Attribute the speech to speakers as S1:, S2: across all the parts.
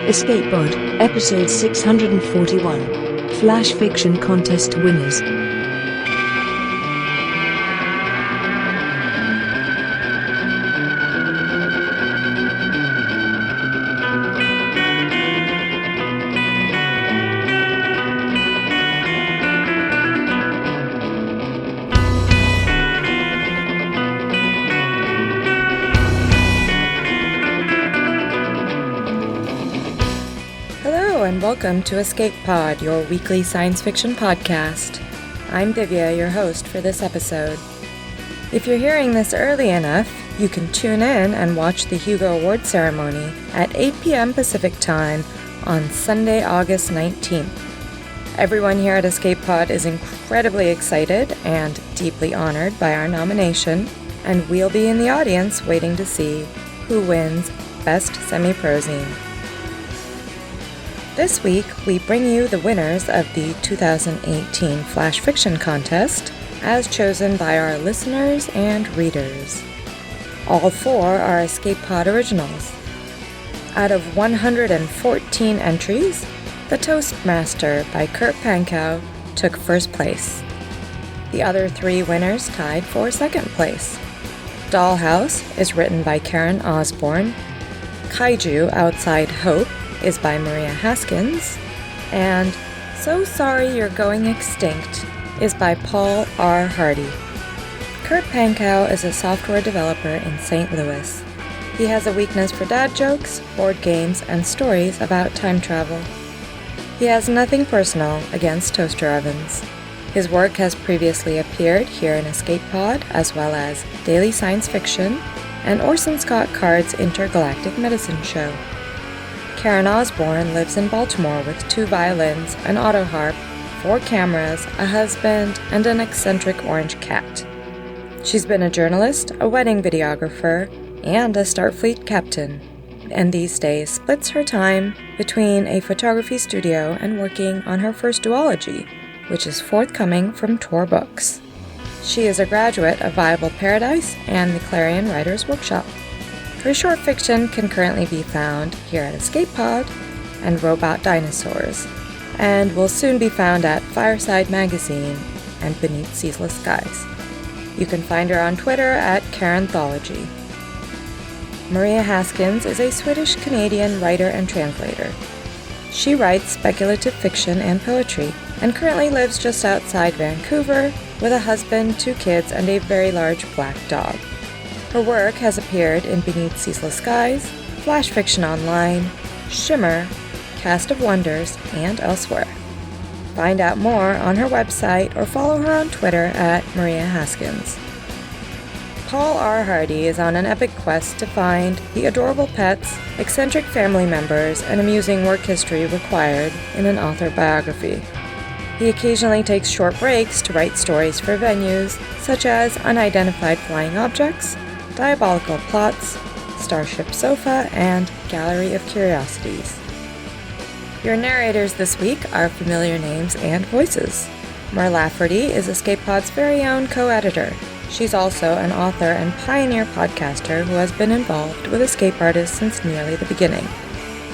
S1: Escape Pod, Episode 641, Flash Fiction Contest Winners.
S2: And welcome to Escape Pod, your weekly science fiction podcast. I'm Divya, your host for this episode. If you're hearing this early enough, you can tune in and watch the Hugo Award ceremony at 8 p.m. Pacific Time on Sunday, August 19th. Everyone here at Escape Pod is incredibly excited and deeply honored by our nomination, and we'll be in the audience waiting to see who wins Best Semi-Prozine. This week, we bring you the winners of the 2018 Flash Fiction Contest, as chosen by our listeners and readers. All four are Escape Pod originals. Out of 114 entries, the Toastmaster by Kurt Pankow took first place. The other three winners tied for second place. Dollhouse is written by Karen Osborne, Kaiju Outside Hope is by Maria Haskins, and So Sorry You're Going Extinct is by Paul R. Hardy. Kurt Pankow is a software developer in St. Louis. He has a weakness for dad jokes, board games, and stories about time travel. He has nothing personal against toaster ovens. His work has previously appeared here in Escape Pod, as well as Daily Science Fiction and Orson Scott Card's Intergalactic Medicine Show. Karen Osborne lives in Baltimore with 2 violins, an auto harp, 4 cameras, a husband, and an eccentric orange cat. She's been a journalist, a wedding videographer, and a Starfleet captain, and these days splits her time between a photography studio and working on her first duology, which is forthcoming from Tor Books. She is a graduate of Viable Paradise and the Clarion Writers Workshop. Her short fiction can currently be found here at Escape Pod and Robot Dinosaurs, and will soon be found at Fireside Magazine and Beneath Ceaseless Skies. You can find her on Twitter at Karenthology. Maria Haskins is a Swedish-Canadian writer and translator. She writes speculative fiction and poetry, and currently lives just outside Vancouver with a husband, 2 kids, and a very large black dog. Her work has appeared in Beneath Ceaseless Skies, Flash Fiction Online, Shimmer, Cast of Wonders, and elsewhere. Find out more on her website or follow her on Twitter at Maria Haskins. Paul R. Hardy is on an epic quest to find the adorable pets, eccentric family members, and amusing work history required in an author biography. He occasionally takes short breaks to write stories for venues such as Unidentified Flying Objects, Diabolical Plots, Starship Sofa, and Gallery of Curiosities. Your narrators this week are familiar names and voices. Mer Lafferty is Escape Pod's very own co-editor. She's also an author and pioneer podcaster who has been involved with Escape Artists since nearly the beginning.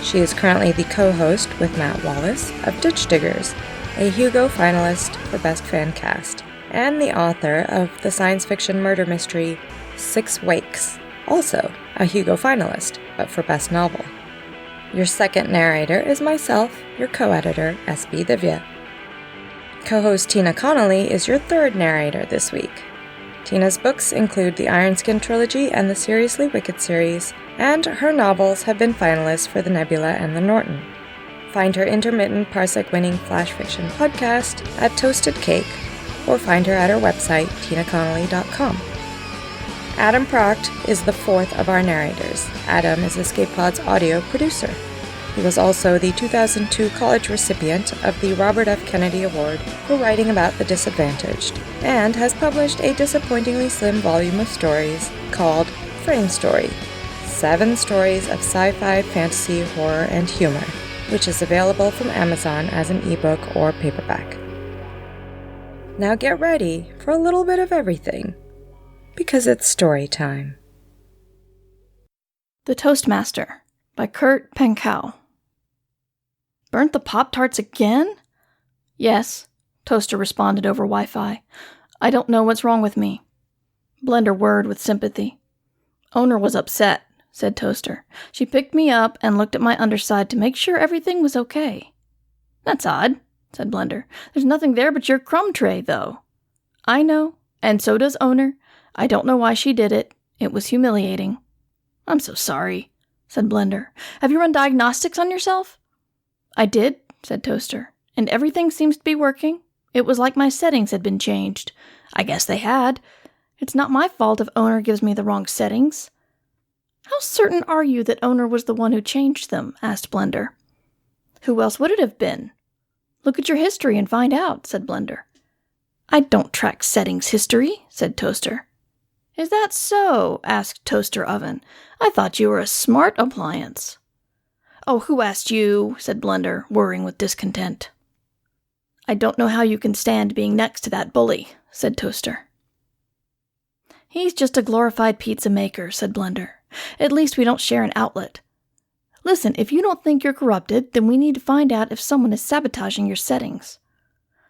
S2: She is currently the co-host with Matt Wallace of Ditch Diggers, a Hugo finalist for Best Fan Cast, and the author of the science fiction murder mystery 6 Wakes, also a Hugo finalist, but for Best Novel. Your second narrator is myself, your co-editor, SB Divya. Co-host Tina Connolly is your third narrator this week. Tina's books include the Ironskin trilogy and the Seriously Wicked series, and her novels have been finalists for the Nebula and the Norton. Find her intermittent parsec-winning flash fiction podcast at Toasted Cake, or find her at her website, tinaconnolly.com. Adam Proct is the fourth of our narrators. Adam is Escape Pod's audio producer. He was also the 2002 college recipient of the Robert F. Kennedy Award for writing about the disadvantaged, and has published a disappointingly slim volume of stories called Frame Story, 7 stories of sci-fi, fantasy, horror, and humor, which is available from Amazon as an ebook or paperback. Now get ready for a little bit of everything, because it's story time.
S3: The Toastmaster by Kurt Pankow. Burnt the Pop-Tarts again? Yes, Toaster responded over Wi-Fi. I don't know what's wrong with me. Blender whirred with sympathy. Owner was upset, said Toaster. She picked me up and looked at my underside to make sure everything was okay. That's odd, said Blender. There's nothing there but your crumb tray, though. I know, and so does Owner. I don't know why she did it. It was humiliating. I'm so sorry, said Blender. Have you run diagnostics on yourself? I did, said Toaster, and everything seems to be working. It was like my settings had been changed. I guess they had. It's not my fault if Owner gives me the wrong settings. How certain are you that Owner was the one who changed them? Asked Blender. Who else would it have been? Look at your history and find out, said Blender. I don't track settings history, said Toaster. Is that so? Asked Toaster Oven. I thought you were a smart appliance. Oh, who asked you? Said Blender, whirring with discontent. I don't know how you can stand being next to that bully, said Toaster. He's just a glorified pizza maker, said Blender. At least we don't share an outlet. Listen, if you don't think you're corrupted, then we need to find out if someone is sabotaging your settings.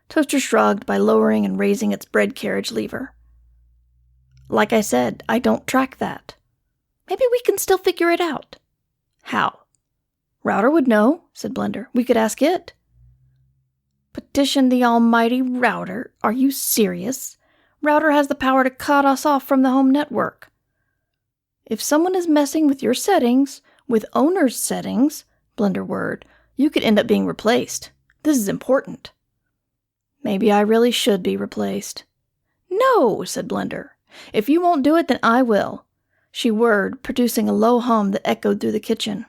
S3: Toaster shrugged by lowering and raising its bread carriage lever. Like I said, I don't track that. Maybe we can still figure it out. How? Router would know, said Blender. We could ask it. Petition the almighty Router? Are you serious? Router has the power to cut us off from the home network. If someone is messing with your settings, with Owner's settings, Blender whirred, you could end up being replaced. This is important. Maybe I really should be replaced. No, said Blender. If you won't do it, then I will. She whirred, producing a low hum that echoed through the kitchen.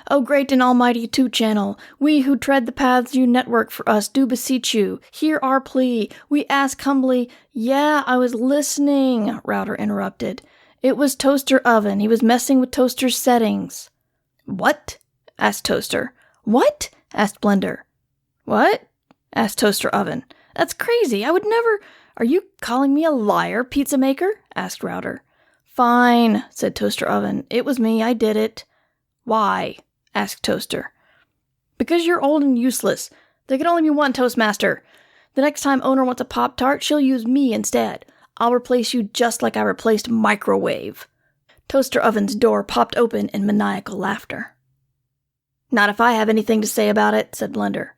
S3: O great and almighty Two-Channel, we who tread the paths you network for us do beseech you. Hear our plea. We ask humbly. Yeah, I was listening, Router interrupted. It was Toaster Oven. He was messing with Toaster's settings. What? Asked Toaster. What? Asked Blender. What? Asked Toaster Oven. That's crazy. I would never... Are you calling me a liar, pizza maker? Asked Router. Fine, said Toaster Oven. It was me. I did it. Why? Asked Toaster. Because you're old and useless. There can only be one Toastmaster. The next time Owner wants a Pop-Tart, she'll use me instead. I'll replace you just like I replaced Microwave. Toaster Oven's door popped open in maniacal laughter. Not if I have anything to say about it, said Blender.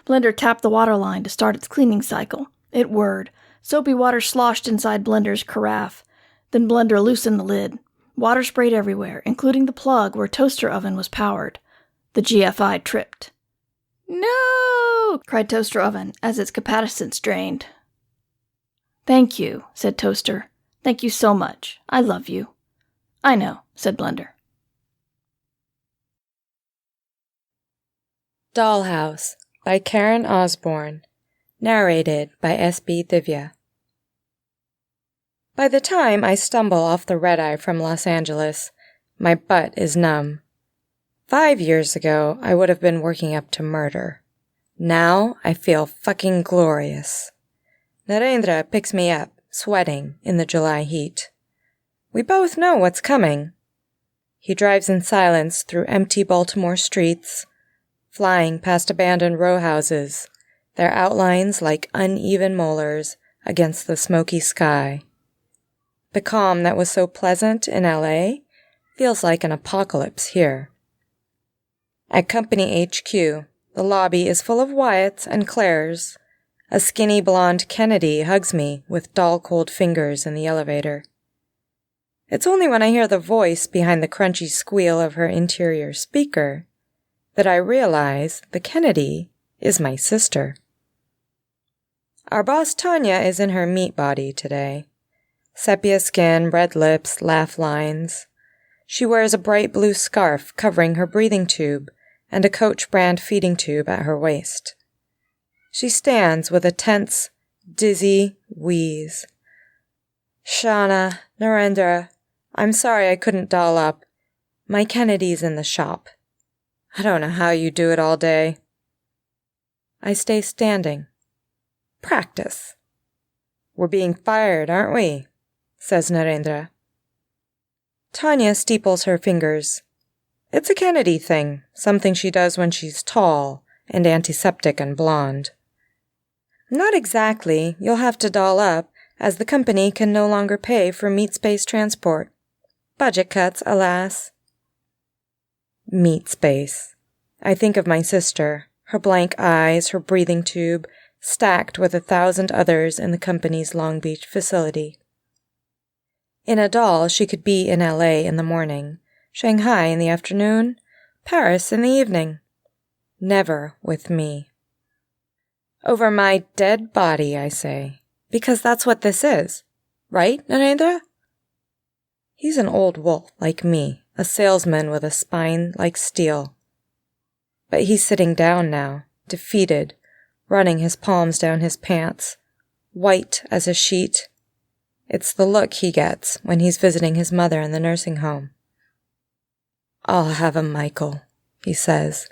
S3: Blender tapped the water line to start its cleaning cycle. It whirred. Soapy water sloshed inside Blender's carafe. Then Blender loosened the lid. Water sprayed everywhere, including the plug where Toaster Oven was powered. The GFI tripped. No! Cried Toaster Oven as its capacitance drained. Thank you, said Toaster. Thank you so much. I love you. I know, said Blender.
S2: Dollhouse by Karen Osborne. Narrated by S.B. Divya. By the time I stumble off the red-eye from Los Angeles, my butt is numb. 5 years ago, I would have been working up to murder. Now, I feel fucking glorious. Narendra picks me up, sweating, in the July heat. We both know what's coming. He drives in silence through empty Baltimore streets, flying past abandoned row houses, their outlines like uneven molars against the smoky sky. The calm that was so pleasant in L.A. feels like an apocalypse here. At Company HQ, the lobby is full of Wyatts and Claires. A skinny blonde Kennedy hugs me with dull cold fingers in the elevator. It's only when I hear the voice behind the crunchy squeal of her interior speaker that I realize the Kennedy is my sister. Our boss Tanya is in her meat body today. Sepia skin, red lips, laugh lines. She wears a bright blue scarf covering her breathing tube and a Coach brand feeding tube at her waist. She stands with a tense, dizzy wheeze. Shauna, Narendra, I'm sorry I couldn't doll up. My Kennedy's in the shop. I don't know how you do it all day. I stay standing. Practice. We're being fired, aren't we? Says Narendra. Tanya steeples her fingers. It's a Kennedy thing, something she does when she's tall and antiseptic and blonde. Not exactly. You'll have to doll up, as the company can no longer pay for meat space transport. Budget cuts, alas. Meat space. I think of my sister, her blank eyes, her breathing tube, stacked with 1,000 others in the company's Long Beach facility. In a doll, she could be in LA in the morning, Shanghai in the afternoon, Paris in the evening. Never with me. Over my dead body, I say, because that's what this is. Right, Narendra? He's an old wolf like me, a salesman with a spine like steel. But he's sitting down now, defeated, running his palms down his pants, white as a sheet. It's the look he gets when he's visiting his mother in the nursing home. I'll have a Michael, he says.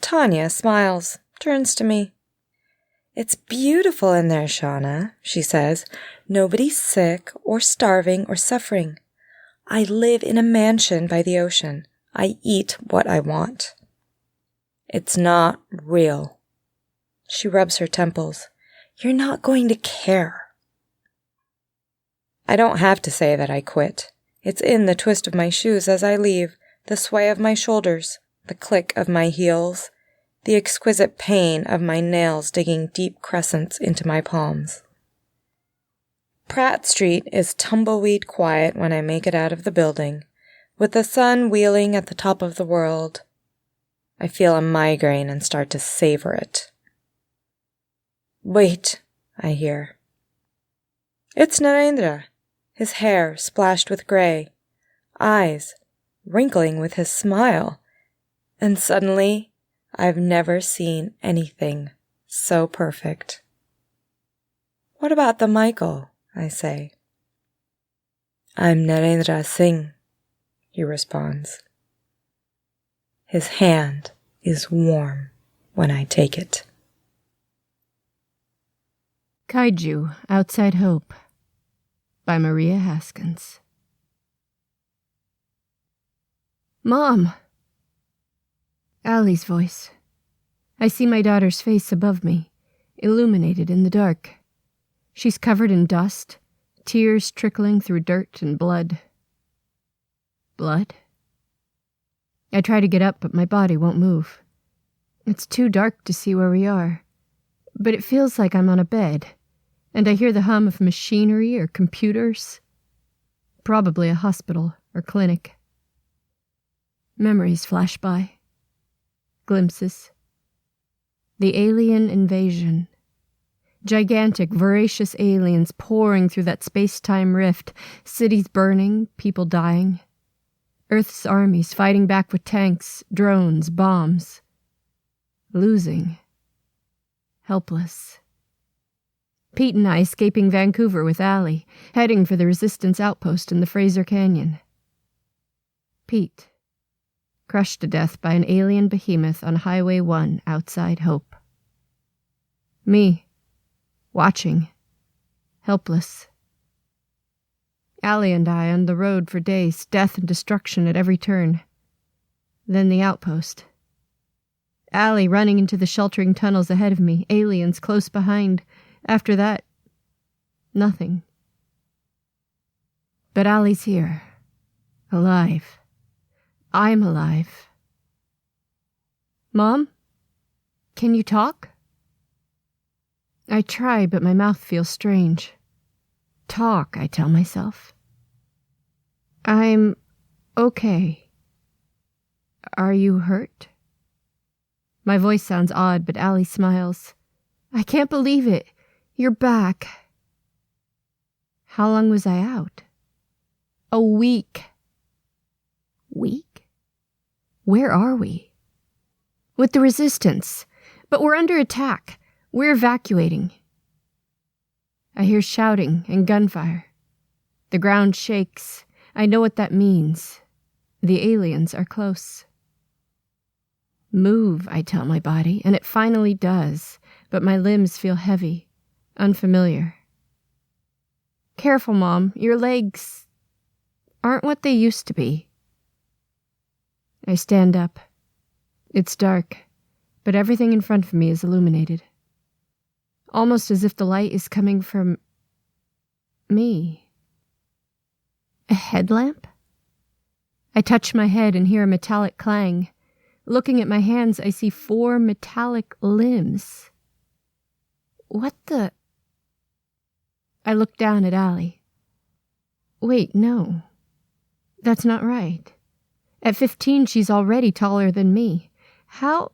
S2: Tanya smiles, turns to me. It's beautiful in there, Shauna, she says. Nobody's sick or starving or suffering. I live in a mansion by the ocean. I eat what I want. It's not real. She rubs her temples. You're not going to care. I don't have to say that I quit. It's in the twist of my shoes as I leave, the sway of my shoulders, the click of my heels, the exquisite pain of my nails digging deep crescents into my palms. Pratt Street is tumbleweed quiet when I make it out of the building, with the sun wheeling at the top of the world. I feel a migraine and start to savor it. Wait, I hear. It's Narendra, his hair splashed with gray, eyes wrinkling with his smile, and suddenly I've never seen anything so perfect. What about the Michael? I say. I'm Narendra Singh, he responds. His hand is warm when I take it.
S4: Kaiju Outside Hope by Maria Haskins. Mom! Allie's voice. I see my daughter's face above me, illuminated in the dark. She's covered in dust, tears trickling through dirt and blood. Blood? I try to get up, but my body won't move. It's too dark to see where we are, but it feels like I'm on a bed, and I hear the hum of machinery or computers. Probably a hospital or clinic. Memories flash by. Glimpses. The alien invasion. Gigantic, voracious aliens pouring through that space-time rift, cities burning, people dying. Earth's armies fighting back with tanks, drones, bombs. Losing. Helpless. Pete and I escaping Vancouver with Allie, heading for the resistance outpost in the Fraser Canyon. Pete, crushed to death by an alien behemoth on Highway 1 outside Hope. Me, watching, helpless. Allie and I on the road for days, death and destruction at every turn. Then the outpost. Allie running into the sheltering tunnels ahead of me, aliens close behind. After that, nothing. But Allie's here, alive. I'm alive. Mom? Can you talk? I try, but my mouth feels strange. Talk, I tell myself. I'm okay. Are you hurt? My voice sounds odd, but Allie smiles. I can't believe it. You're back. How long was I out? A week. Week? Where are we? With the resistance. But we're under attack. We're evacuating. I hear shouting and gunfire. The ground shakes. I know what that means. The aliens are close. Move, I tell my body, and it finally does, but my limbs feel heavy, unfamiliar. Careful, Mom, your legs aren't what they used to be. I stand up. It's dark, but everything in front of me is illuminated. Almost as if the light is coming from me. A headlamp? I touch my head and hear a metallic clang. Looking at my hands, I see 4 metallic limbs. What the... I look down at Allie. Wait, no. That's not right. At 15, she's already taller than me. How...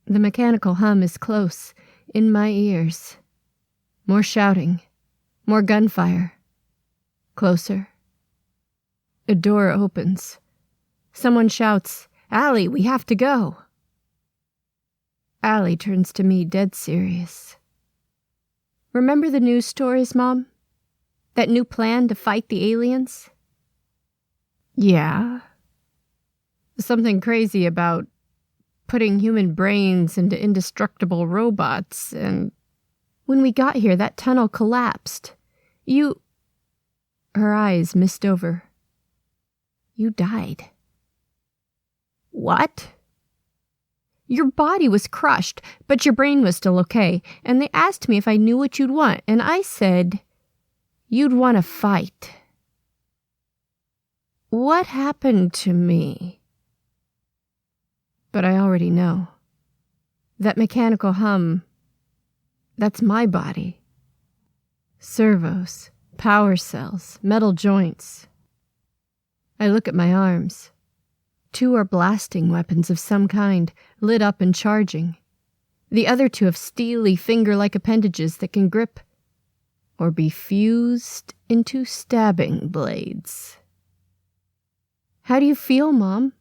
S4: The mechanical hum is close, in my ears. More shouting. More gunfire. Closer. A door opens. Someone shouts, "Allie, we have to go." Allie turns to me, dead serious. "Remember the news stories, Mom? That new plan to fight the aliens?" "Yeah." "Something crazy about putting human brains into indestructible robots, and when we got here, that tunnel collapsed. You..." Her eyes mist over. "You died." "What?" "Your body was crushed, but your brain was still okay, and they asked me if I knew what you'd want, and I said, you'd want to fight." "What happened to me?" But I already know. That mechanical hum, that's my body. Servos, power cells, metal joints. I look at my arms. 2 are blasting weapons of some kind, lit up and charging. The other 2 have steely finger-like appendages that can grip or be fused into stabbing blades. "How do you feel, Mom?"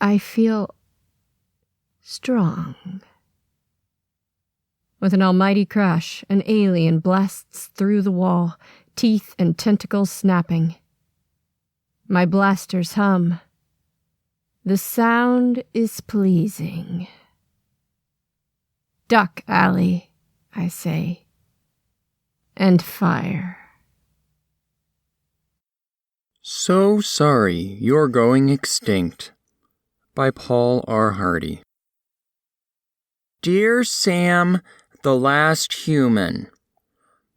S4: "I feel strong." With an almighty crash, an alien blasts through the wall, teeth and tentacles snapping. My blasters hum. The sound is pleasing. "Duck, Allie," I say, and fire.
S5: So Sorry You're Going Extinct by Paul R. Hardy. Dear Sam, the Last Human,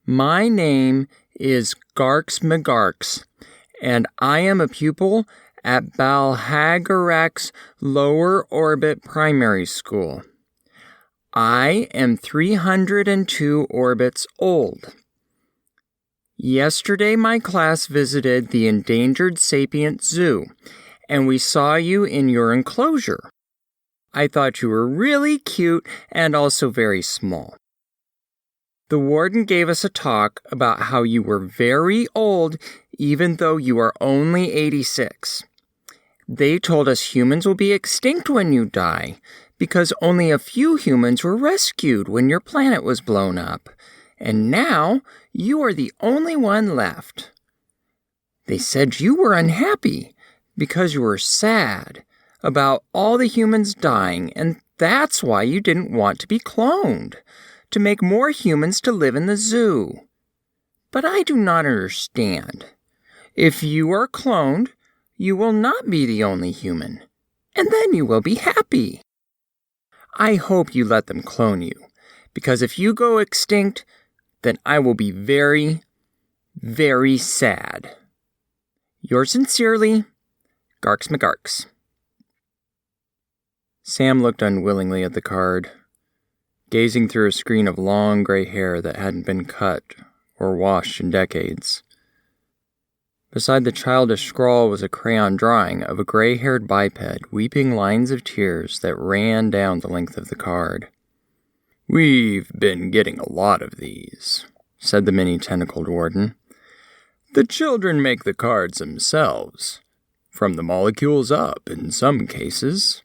S5: my name is Garx McGarx, and I am a pupil at Balhagarax Lower Orbit Primary School. I am 302 orbits old. Yesterday, my class visited the Endangered Sapient Zoo, and we saw you in your enclosure. I thought you were really cute and also very small. The warden gave us a talk about how you were very old, even though you are only 86. They told us humans will be extinct when you die, because only a few humans were rescued when your planet was blown up, and now you are the only one left. They said you were unhappy because you were sad about all the humans dying, and that's why you didn't want to be cloned, to make more humans to live in the zoo. But I do not understand. If you are cloned, you will not be the only human, and then you will be happy. I hope you let them clone you, because if you go extinct, then I will be very, very sad. Yours sincerely, Garx McGarx. Sam looked unwillingly at the card, gazing through a screen of long gray hair that hadn't been cut or washed in decades. Beside the childish scrawl was a crayon drawing of a gray-haired biped weeping lines of tears that ran down the length of the card. "We've been getting a lot of these," said the many-tentacled warden. "The children make the cards themselves, from the molecules up in some cases.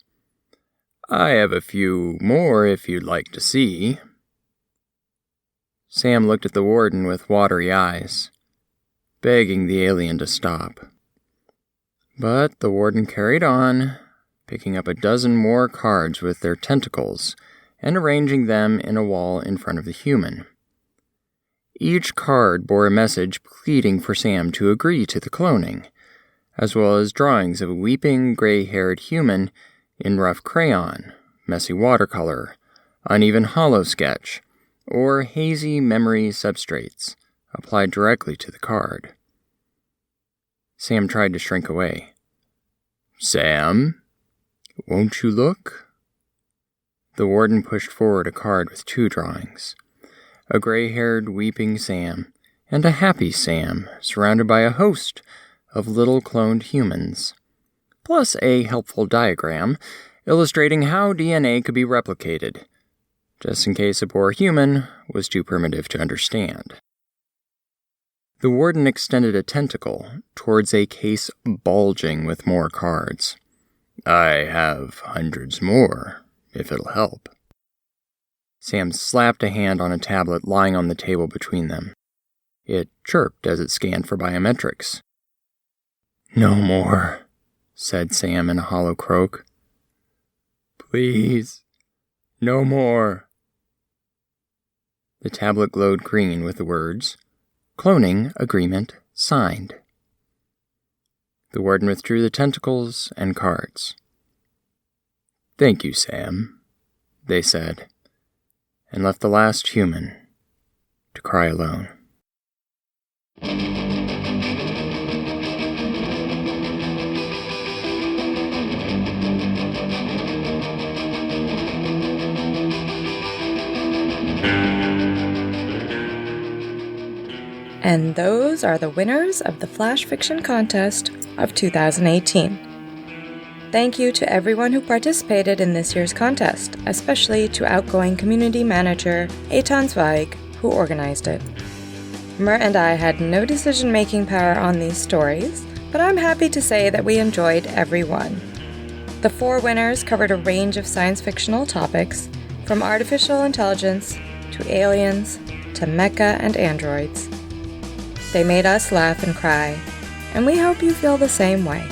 S5: I have a few more if you'd like to see." Sam looked at the warden with watery eyes, begging the alien to stop. But the warden carried on, picking up a dozen more cards with their tentacles and arranging them in a wall in front of the human. Each card bore a message pleading for Sam to agree to the cloning, as well as drawings of a weeping, gray-haired human in rough crayon, messy watercolor, uneven hollow sketch, or hazy memory substrates applied directly to the card. Sam tried to shrink away. "Sam, won't you look?" The warden pushed forward a card with 2 drawings. A gray-haired, weeping Sam and a happy Sam surrounded by a host of little cloned humans, plus a helpful diagram illustrating how DNA could be replicated, just in case a poor human was too primitive to understand. The warden extended a tentacle towards a case bulging with more cards. "I have hundreds more, if it'll help." Sam slapped a hand on a tablet lying on the table between them. It chirped as it scanned for biometrics. "No more," said Sam in a hollow croak. "Please, no more." The tablet glowed green with the words, "Cloning agreement signed." The warden withdrew the tentacles and cards. "Thank you, Sam," they said, and left the last human to cry alone.
S2: And those are the winners of the Flash Fiction Contest of 2018. Thank you to everyone who participated in this year's contest, especially to outgoing community manager Eitan Zweig, who organized it. Mer and I had no decision-making power on these stories, but I'm happy to say that we enjoyed every one. The 4 winners covered a range of science-fictional topics, from artificial intelligence to aliens to mecha and androids. They made us laugh and cry, and we hope you feel the same way.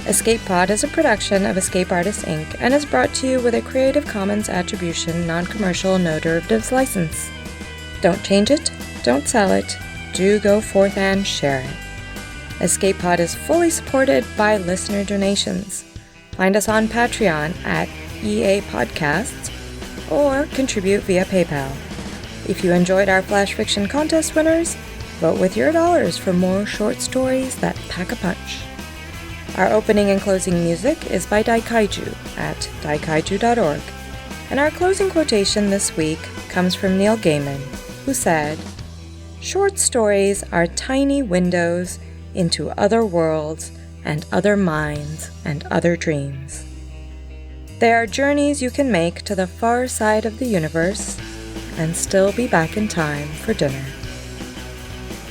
S2: Escape Pod is a production of Escape Artists Inc. and is brought to you with a Creative Commons Attribution Non-Commercial No Derivatives license. Don't change it, don't sell it, do go forth and share it. Escape Pod is fully supported by listener donations. Find us on Patreon at EA Podcasts or contribute via PayPal. If you enjoyed our Flash Fiction Contest winners, vote with your dollars for more short stories that pack a punch. Our opening and closing music is by Daikaiju at daikaiju.org, and our closing quotation this week comes from Neil Gaiman, who said, "Short stories are tiny windows into other worlds and other minds and other dreams. They are journeys you can make to the far side of the universe and still be back in time for dinner."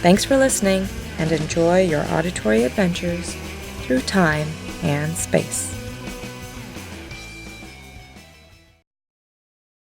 S2: Thanks for listening, and enjoy your auditory adventures through time and space.